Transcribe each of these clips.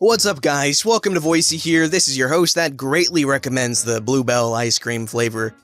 What's up, guys? Welcome to Voicey here. This is your host that greatly recommends the Bluebell ice cream flavor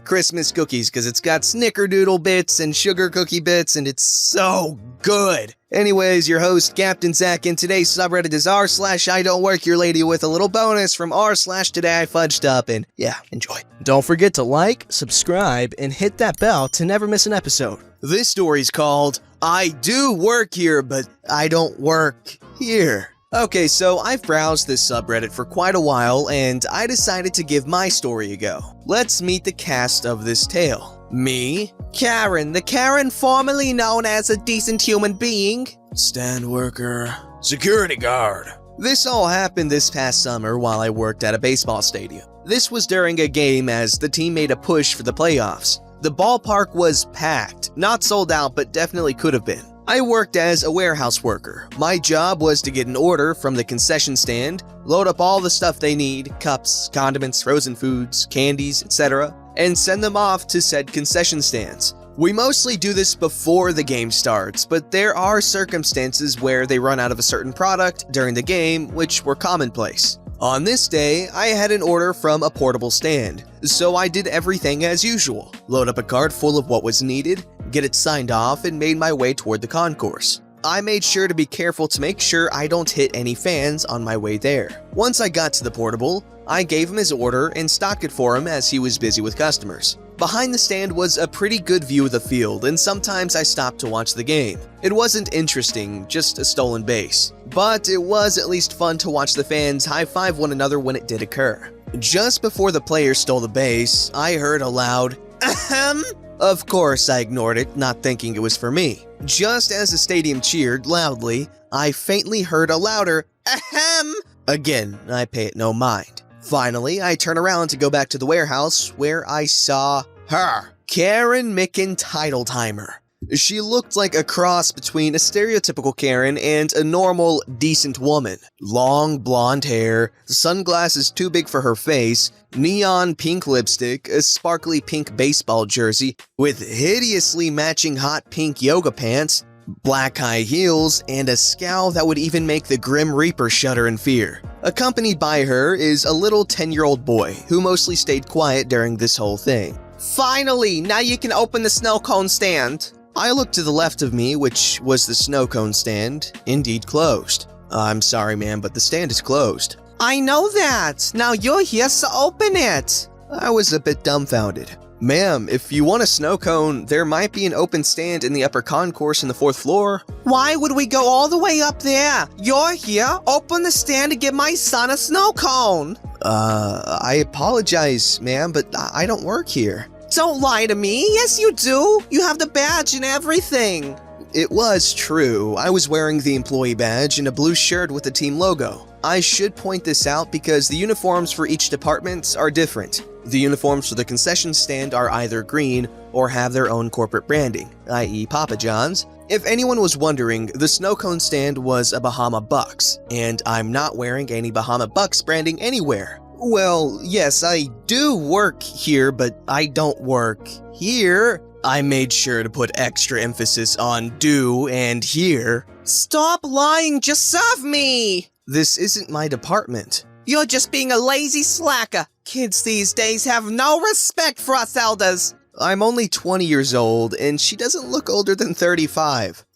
Christmas cookies because it's got snickerdoodle bits and sugar cookie bits and it's so good. Anyways, your host, Captain Zach, and today's subreddit is r/IDontWorkHereLady with a little bonus from r/Today I Fudged Up, and yeah, enjoy. Don't forget to like, subscribe, and hit that bell to never miss an episode. This story's called I Do Work Here, but I Don't Work Here. Okay, so I've browsed this subreddit for quite a while, and I decided to give my story a go. Let's meet the cast of this tale. Me, Karen, the Karen formerly known as a decent human being, stand worker, security guard. This all happened this past summer while I worked at a baseball stadium. This was during a game as the team made a push for the playoffs. The ballpark was packed, not sold out, but definitely could have been. I worked as a warehouse worker. My job was to get an order from the concession stand, load up all the stuff they need, cups, condiments, frozen foods, candies, etc., and send them off to said concession stands. We mostly do this before the game starts, but there are circumstances where they run out of a certain product during the game, which were commonplace. On this day, I had an order from a portable stand, so I did everything as usual. Load up a cart full of what was needed, get it signed off, and made my way toward the concourse. I made sure to be careful to make sure I don't hit any fans on my way there. Once I got to the portable, I gave him his order and stocked it for him as he was busy with customers. Behind the stand was a pretty good view of the field, and sometimes I stopped to watch the game. It wasn't interesting, just a stolen base. But it was at least fun to watch the fans high-five one another when it did occur. Just before the players stole the base, I heard a loud, ahem. Of course, I ignored it, not thinking it was for me. Just as the stadium cheered loudly, I faintly heard a louder, ahem. Again, I pay it no mind. Finally, I turn around to go back to the warehouse, where I saw her, Karen Timer. She looked like a cross between a stereotypical Karen and a normal, decent woman. Long blonde hair, sunglasses too big for her face, neon pink lipstick, a sparkly pink baseball jersey with hideously matching hot pink yoga pants, black high heels, and a scowl that would even make the Grim Reaper shudder in fear. Accompanied by her is a little 10-year-old boy who mostly stayed quiet during this whole thing. Finally, now you can open the snow cone stand. I looked to the left of me, which was the snow cone stand, indeed closed. I'm sorry, ma'am, but the stand is closed. I know that. Now you're here, so open it. I was a bit dumbfounded. Ma'am, if you want a snow cone, there might be an open stand in the upper concourse in the 4th floor. Why would we go all the way up there? You're here, open the stand to give my son a snow cone. I apologize, ma'am, but I don't work here. Don't lie to me. Yes, you do. You have the badge and everything. It was true. I was wearing the employee badge and a blue shirt with the team logo. I should point this out because the uniforms for each department are different. The uniforms for the concession stand are either green or have their own corporate branding, i.e. Papa John's. If anyone was wondering, the snow cone stand was a Bahama Bucks, and I'm not wearing any Bahama Bucks branding anywhere. Well, yes, I do work here, but I don't work here. I made sure to put extra emphasis on do and here. Stop lying, just serve me! This isn't my department. You're just being a lazy slacker. Kids these days have no respect for us elders. I'm only 20 years old, and she doesn't look older than 35.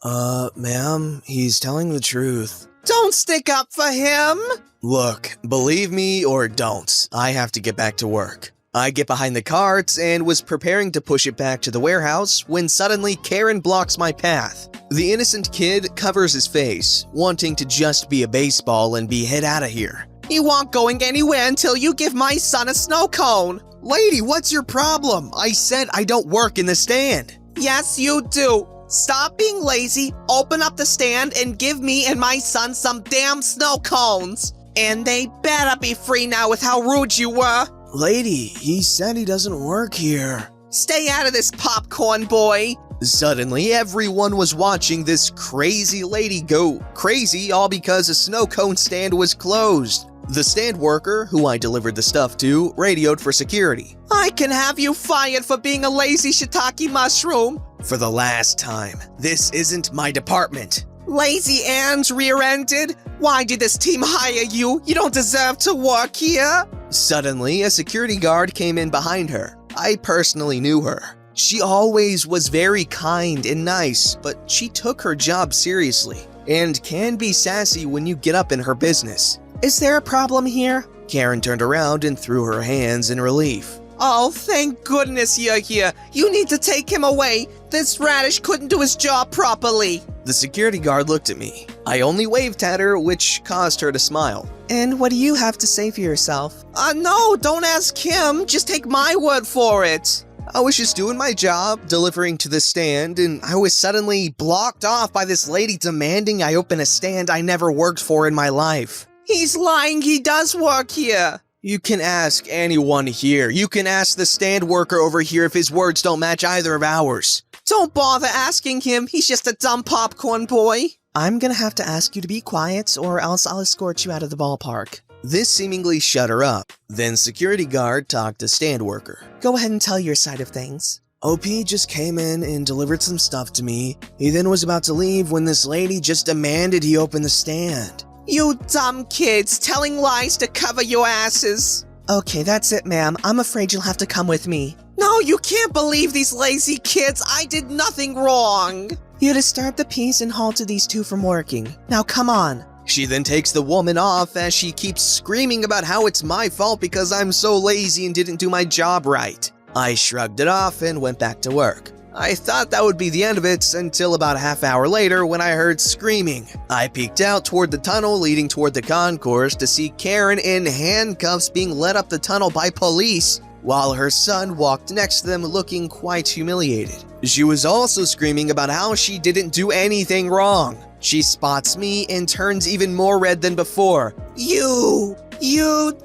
Ma'am, he's telling the truth. Don't stick up for him! Look, believe me or don't, I have to get back to work. I get behind the cart and was preparing to push it back to the warehouse when suddenly Karen blocks my path. The innocent kid covers his face, wanting to just be a baseball and be head out of here. You aren't going anywhere until you give my son a snow cone. Lady, what's your problem? I said I don't work in the stand. Yes, you do. Stop being lazy, open up the stand, and give me and my son some damn snow cones. And they better be free now with how rude you were. Lady, he said he doesn't work here. Stay out of this popcorn, boy. Suddenly, everyone was watching this crazy lady go crazy all because a snow cone stand was closed. The stand worker, who I delivered the stuff to, radioed for security. I can have you fired for being a lazy shiitake mushroom. For the last time, this isn't my department. Lazy and rear-ended? Why did this team hire you? You don't deserve to work here. Suddenly, a security guard came in behind her. I personally knew her. She always was very kind and nice, but she took her job seriously and can be sassy when you get up in her business. Is there a problem here? Karen turned around and threw her hands in relief. Oh, thank goodness you're here. You need to take him away. This radish couldn't do his job properly. The security guard looked at me. I only waved at her, which caused her to smile. And what do you have to say for yourself? No, don't ask him. Just take my word for it. I was just doing my job, delivering to the stand, and I was suddenly blocked off by this lady demanding I open a stand I never worked for in my life. He's lying, he does work here. You can ask anyone here. You can ask the stand worker over here if his words don't match either of ours. Don't bother asking him, he's just a dumb popcorn boy. I'm gonna have to ask you to be quiet, or else I'll escort you out of the ballpark. This seemingly shut her up. Then security guard talked to stand worker. Go ahead and tell your side of things. OP just came in and delivered some stuff to me. He then was about to leave when this lady just demanded he open the stand. You dumb kids, telling lies to cover your asses. Okay, that's it, ma'am. I'm afraid you'll have to come with me. No, you can't believe these lazy kids. I did nothing wrong. You disturbed the peace and halted these two from working. Now come on. She then takes the woman off as she keeps screaming about how it's my fault because I'm so lazy and didn't do my job right. I shrugged it off and went back to work. I thought that would be the end of it until about a half hour later when I heard screaming. I peeked out toward the tunnel leading toward the concourse to see Karen in handcuffs being led up the tunnel by police, while her son walked next to them looking quite humiliated. She was also screaming about how she didn't do anything wrong. She spots me and turns even more red than before. You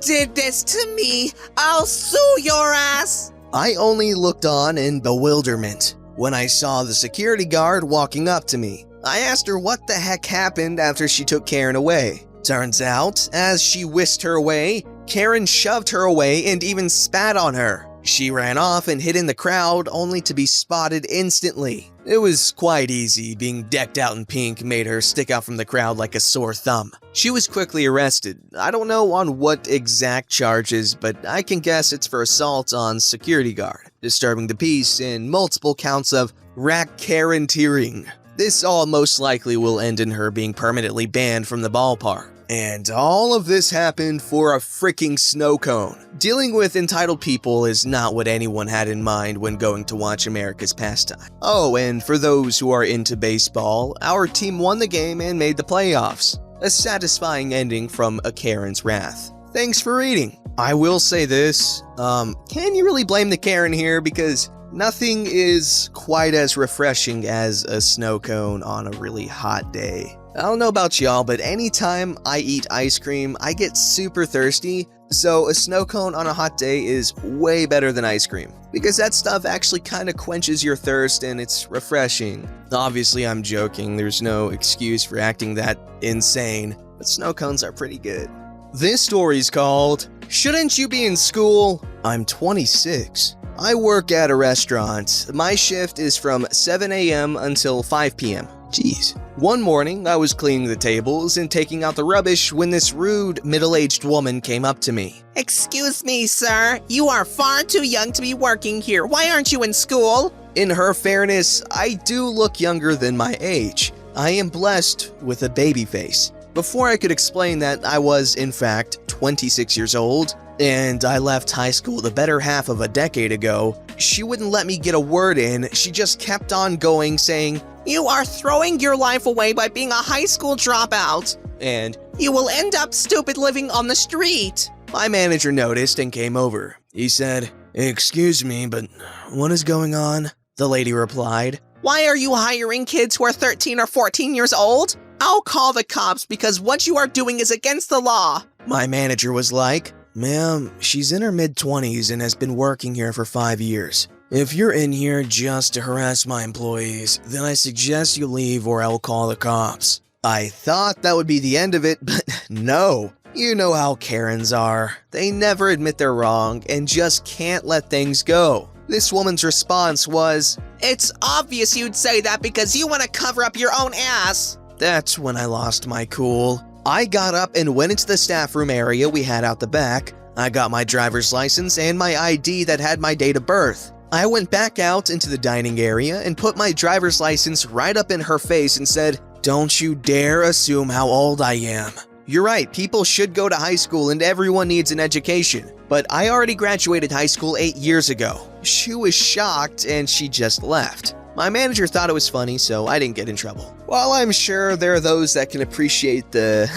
did this to me. I'll sue your ass. I only looked on in bewilderment when I saw the security guard walking up to me. I asked her what the heck happened after she took Karen away. Turns out, as she whisked her away, Karen shoved her away and even spat on her. She ran off and hid in the crowd only to be spotted instantly. It was quite easy. Being decked out in pink made her stick out from the crowd like a sore thumb. She was quickly arrested. I don't know on what exact charges, but I can guess it's for assault on security guard, disturbing the peace, and multiple counts of racketeering. This all most likely will end in her being permanently banned from the ballpark. And all of this happened for a freaking snow cone. Dealing with entitled people is not what anyone had in mind when going to watch America's pastime. Oh, and for those who are into baseball, our team won the game and made the playoffs. A satisfying ending from a Karen's wrath. Thanks for reading. I will say this, can you really blame the Karen here? Because nothing is quite as refreshing as a snow cone on a really hot day. I don't know about y'all, but anytime I eat ice cream, I get super thirsty, so a snow cone on a hot day is way better than ice cream, because that stuff actually kind of quenches your thirst and it's refreshing. Obviously, I'm joking, there's no excuse for acting that insane, but snow cones are pretty good. This story's called, Shouldn't You Be in School? I'm 26. I work at a restaurant. My shift is from 7 a.m. until 5 p.m. Jeez. One morning, I was cleaning the tables and taking out the rubbish when this rude, middle-aged woman came up to me. Excuse me, sir. You are far too young to be working here. Why aren't you in school? In her fairness, I do look younger than my age. I am blessed with a baby face. Before I could explain that I was, in fact, 26 years old, and I left high school the better half of a decade ago, she wouldn't let me get a word in. She just kept on going, saying, "You are throwing your life away by being a high school dropout, and you will end up stupid living on the street." My manager noticed and came over. He said, "Excuse me, but what is going on?" The lady replied, "Why are you hiring kids who are 13 or 14 years old? I'll call the cops because what you are doing is against the law." My manager was like, "Ma'am, she's in her mid-20s and has been working here for 5 years. If you're in here just to harass my employees, then I suggest you leave or I'll call the cops." I thought that would be the end of it, but no. You know how Karens are. They never admit they're wrong and just can't let things go. This woman's response was, "It's obvious you'd say that because you want to cover up your own ass." That's when I lost my cool. I got up and went into the staff room area we had out the back. I got my driver's license and my ID that had my date of birth. I went back out into the dining area and put my driver's license right up in her face and said, "Don't you dare assume how old I am. You're right, people should go to high school and everyone needs an education. But I already graduated high school 8 years ago." She was shocked and she just left. My manager thought it was funny, so I didn't get in trouble. While I'm sure there are those that can appreciate the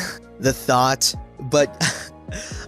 thought, but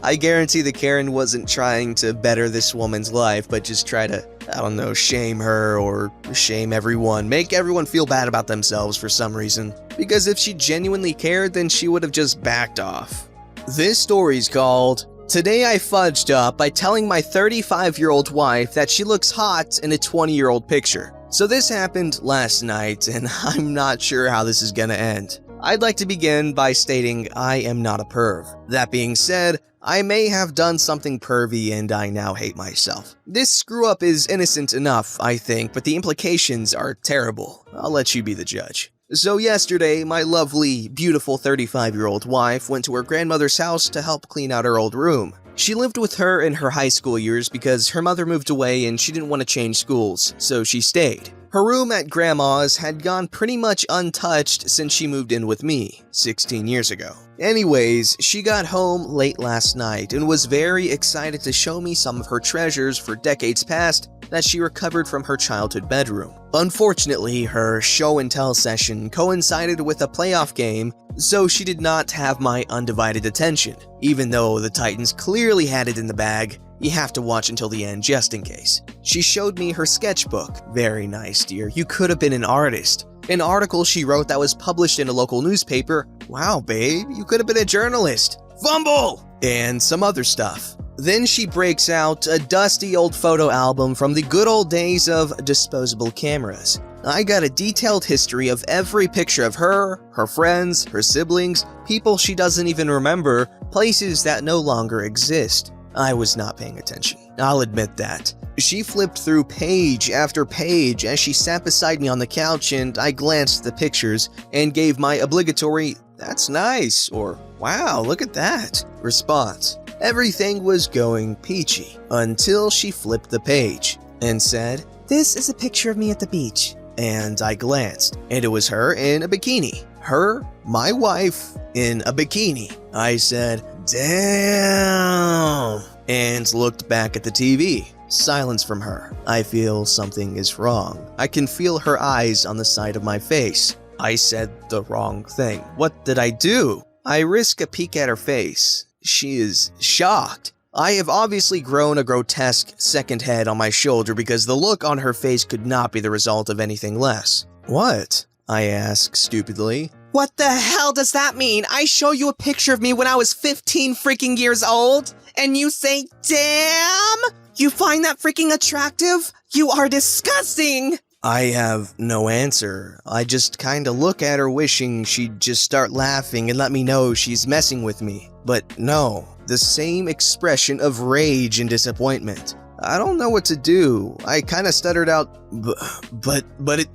I guarantee the Karen wasn't trying to better this woman's life, but just try to, I don't know, shame her or shame everyone, make everyone feel bad about themselves for some reason. Because if she genuinely cared, then she would have just backed off. This story's called, "Today I Fudged Up by Telling My 35-year-old Wife That She Looks Hot in a 20-Year-Old Picture." So this happened last night, and I'm not sure how this is gonna end. I'd like to begin by stating I am not a perv. That being said, I may have done something pervy and I now hate myself. This screw-up is innocent enough, I think, but the implications are terrible. I'll let you be the judge. So yesterday, my lovely, beautiful 35-year-old wife went to her grandmother's house to help clean out her old room. She lived with her in her high school years because her mother moved away and she didn't want to change schools, so she stayed. Her room at Grandma's had gone pretty much untouched since she moved in with me, 16 years ago. Anyways, she got home late last night and was very excited to show me some of her treasures for decades past that she recovered from her childhood bedroom. Unfortunately, her show and tell session coincided with a playoff game, so she did not have my undivided attention. Even though the Titans clearly had it in the bag, you have to watch until the end just in case. She showed me her sketchbook. Very nice, dear. You could have been an artist. An article she wrote that was published in a local newspaper. Wow, babe, you could have been a journalist. Fumble! And some other stuff. Then she breaks out a dusty old photo album from the good old days of disposable cameras. I got a detailed history of every picture of her, her friends, her siblings, people she doesn't even remember, places that no longer exist. I was not paying attention, I'll admit that. She flipped through page after page as she sat beside me on the couch, and I glanced at the pictures and gave my obligatory, "That's nice," or "Wow, look at that," response. Everything was going peachy until she flipped the page and said, "This is a picture of me at the beach." And I glanced, and it was her in a bikini. Her, my wife, in a bikini. I said, "Damn," and looked back at the TV. Silence from her. I feel something is wrong. I can feel her eyes on the side of my face. I said the wrong thing. What did I do? I risk a peek at her face. She is shocked. I have obviously grown a grotesque second head on my shoulder because the look on her face could not be the result of anything less. "What?" I ask stupidly. "What the hell does that mean? I show you a picture of me when I was 15 freaking years old, and you say, 'Damn'? You find that freaking attractive? You are disgusting!" I have no answer. I just kinda look at her wishing she'd just start laughing and let me know she's messing with me. But no, the same expression of rage and disappointment. I don't know what to do. I kinda stuttered out, but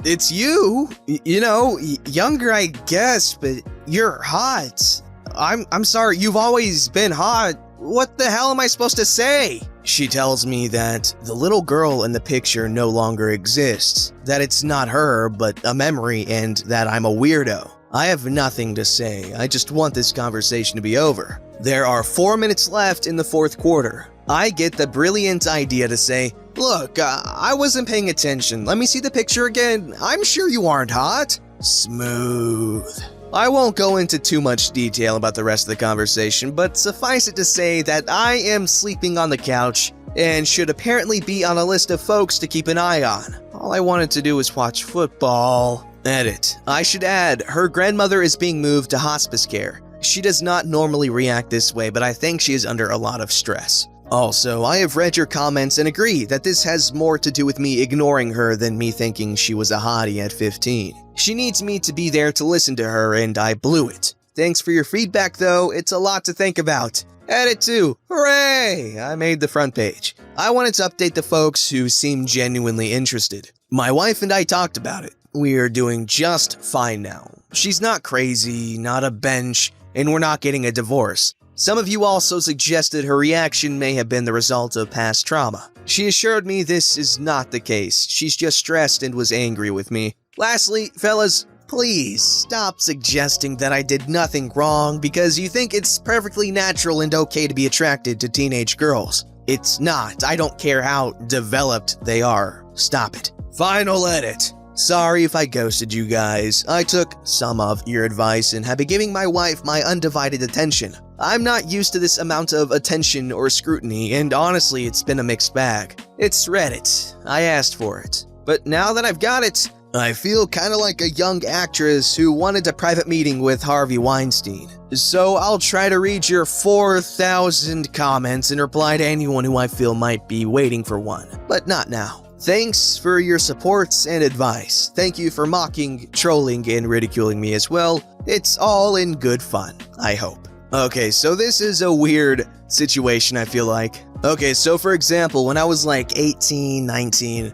it's you. You know, younger I guess, but you're hot. I'm sorry, you've always been hot. What the hell am I supposed to say? She tells me that the little girl in the picture no longer exists, that it's not her, but a memory, and that I'm a weirdo. I have nothing to say. I just want this conversation to be over. There are 4 minutes left in the fourth quarter. I get the brilliant idea to say, "Look, I wasn't paying attention. Let me see the picture again. I'm sure you aren't hot." Smooth. I won't go into too much detail about the rest of the conversation, but suffice it to say that I am sleeping on the couch and should apparently be on a list of folks to keep an eye on. All I wanted to do was watch football. Edit. I should add, her grandmother is being moved to hospice care. She does not normally react this way, but I think she is under a lot of stress. Also, I have read your comments and agree that this has more to do with me ignoring her than me thinking she was a hottie at 15. She needs me to be there to listen to her, and I blew it. Thanks for your feedback though, it's a lot to think about. Edit 2, hooray! I made the front page. I wanted to update the folks who seem genuinely interested. My wife and I talked about it. we're doing just fine now. She's not crazy, not a bench, and we're not getting a divorce. Some of you also suggested her reaction may have been the result of past trauma. She assured me this is not the case. She's just stressed and was angry with me. Lastly, fellas, please stop suggesting that I did nothing wrong because you think it's perfectly natural and okay to be attracted to teenage girls. It's not. I don't care how developed they are. Stop it. Final edit. Sorry if I ghosted you guys. I took some of your advice and have been giving my wife my undivided attention. I'm not used to this amount of attention or scrutiny, and honestly, it's been a mixed bag. It's Reddit. I asked for it. But now that I've got it, I feel kinda like a young actress who wanted a private meeting with Harvey Weinstein. So I'll try to read your 4,000 comments and reply to anyone who I feel might be waiting for one. But not now. Thanks for your supports and advice. Thank you for mocking, trolling, and ridiculing me as well. It's all in good fun, I hope. Okay, so this is a weird situation, I feel like. Okay, so for example, when I was like 18, 19,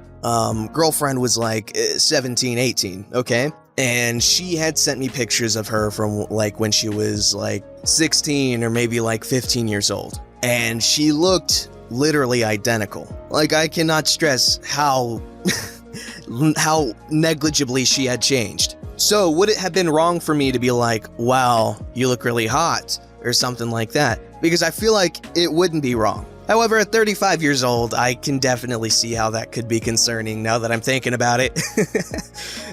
girlfriend was like 17, 18, okay? And she had sent me pictures of her from like when she was like 16 or maybe like 15 years old. And she looked literally identical. Like, I cannot stress how negligibly she had changed. So would it have been wrong for me to be like, wow, you look really hot, or something like that? Because I feel like it wouldn't be wrong. However, at 35 years old, I can definitely see how that could be concerning now that I'm thinking about it.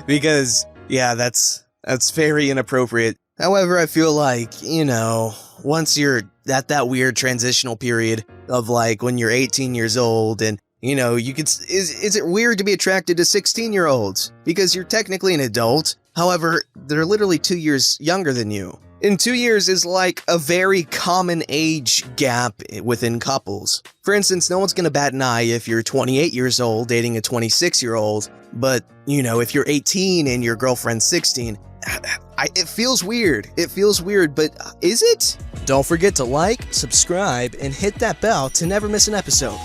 Because, yeah, that's very inappropriate. However, I feel like, you know, once you're at that weird transitional period of like when you're 18 years old and, you know, you could, is it weird to be attracted to 16-year-olds? Because you're technically an adult. However, they're literally 2 years younger than you. And 2 years is like a very common age gap within couples. For instance, no one's gonna bat an eye if you're 28 years old dating a 26-year-old, but, you know, if you're 18 and your girlfriend's 16, it feels weird. It feels weird, but is it? Don't forget to like, subscribe, and hit that bell to never miss an episode.